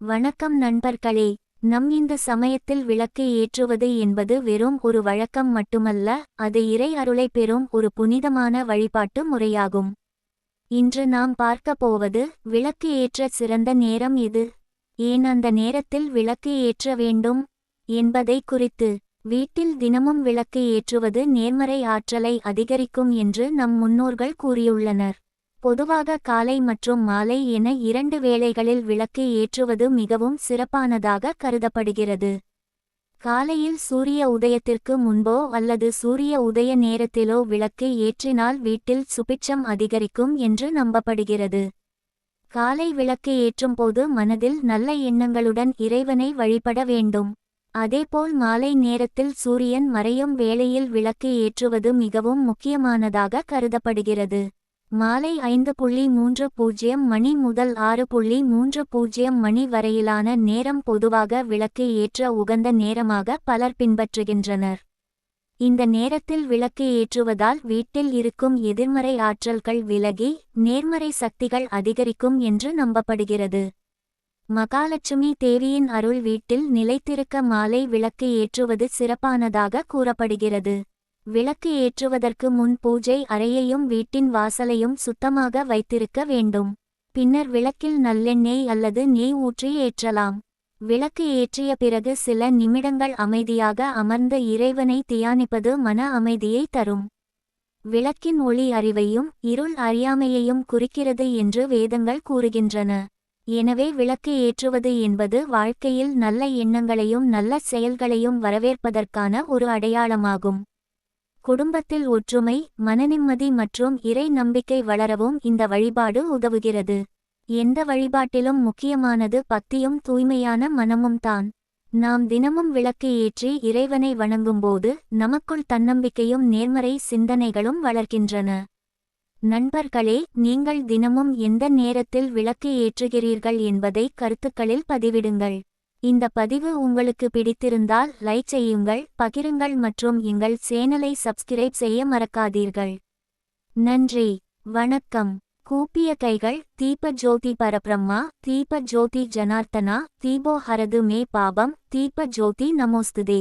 வணக்கம் நண்பர்களே. இந்த சமயத்தில் விளக்கு ஏற்றுவது என்பது வெறும் ஒரு வழக்கம் மட்டுமல்ல, அது இறை அருளை பெறும் ஒரு புனிதமான வழிபாட்டு முறையாகும். இன்று நாம் பார்க்க போவது, விளக்கு ஏற்ற சிறந்த நேரம் எது, ஏன் அந்த நேரத்தில் விளக்கு ஏற்ற வேண்டும் என்பதை குறித்து. வீட்டில் தினமும் விளக்கு ஏற்றுவது நேர்மறை ஆற்றலை அதிகரிக்கும் என்று நம் முன்னோர்கள் கூறியுள்ளனர். பொதுவாக காலை மற்றும் மாலை என 2 வேளைகளில் விளக்கு ஏற்றுவது மிகவும் சிறப்பானதாக கருதப்படுகிறது. காலையில் சூரிய உதயத்திற்கு முன்போ அல்லது சூரிய உதய நேரத்திலோ விளக்கு ஏற்றினால் வீட்டில் சுபிட்சம் அதிகரிக்கும் என்று நம்பப்படுகிறது. காலை விளக்கு ஏற்றும் போது மனதில் நல்ல எண்ணங்களுடன் இறைவனை வழிபட வேண்டும். அதேபோல் மாலை நேரத்தில் சூரியன் மறையும் வேளையில் விளக்கு ஏற்றுவது மிகவும் முக்கியமானதாக கருதப்படுகிறது. மாலை 5:30 மணி முதல் 6:30 மணி வரையிலான நேரம் பொதுவாக விளக்கு ஏற்ற உகந்த நேரமாக பலர் பின்பற்றுகின்றனர். இந்த நேரத்தில் விளக்கு ஏற்றுவதால் வீட்டில் இருக்கும் எதிர்மறை ஆற்றல்கள் விலகி நேர்மறை சக்திகள் அதிகரிக்கும் என்று நம்பப்படுகிறது. மகாலட்சுமி தேவியின் அருள் வீட்டில் நிலைத்திருக்க மாலை விளக்கு ஏற்றுவது சிறப்பானதாக கூறப்படுகிறது. விளக்கு ஏற்றுவதற்கு முன் பூஜை அறையையும் வீட்டின் வாசலையும் சுத்தமாக வைத்திருக்க வேண்டும். பின்னர் விளக்கில் நல்லெண்ணெய் அல்லது நெய் ஊற்றி ஏற்றலாம். விளக்கு ஏற்றிய பிறகு சில நிமிடங்கள் அமைதியாக அமர்ந்த இறைவனை தியானிப்பது மன அமைதியை தரும். விளக்கின் ஒளி அறிவையும் இருள் அறியாமையையும் குறிக்கிறது என்று வேதங்கள் கூறுகின்றன. எனவே விளக்கு ஏற்றுவது என்பது வாழ்க்கையில் நல்ல எண்ணங்களையும் நல்ல செயல்களையும் வரவேற்பதற்கான ஒரு அடையாளமாகும். குடும்பத்தில் ஒற்றுமை, மனநிம்மதி மற்றும் இறை நம்பிக்கை வளரவும் இந்த வழிபாடு உதவுகிறது. எந்த வழிபாட்டிலும் முக்கியமானது பக்தியும் தூய்மையான மனமும் தான். நாம் தினமும் விளக்கு ஏற்றி இறைவனை வணங்கும்போது நமக்குள் தன்னம்பிக்கையும் நேர்மறை சிந்தனைகளும் வளர்கின்றன. நண்பர்களே, நீங்கள் தினமும் எந்த நேரத்தில் விளக்கு ஏற்றுகிறீர்கள் என்பதை கருத்துக்களில் பதிவிடுங்கள். இந்த பதிவு உங்களுக்கு பிடித்திருந்தால் லைக் செய்யுங்கள், பகிருங்கள் மற்றும் எங்கள் சேனலை சப்ஸ்கிரைப் செய்ய மறக்காதீர்கள். நன்றி, வணக்கம். கூப்பிய கைகள். தீப ஜோதி பரபிரம்மா, தீப ஜோதி ஜனார்த்தனா, தீபோ ஹரது மே பாபம், தீப ஜோதி நமோஸ்துதே.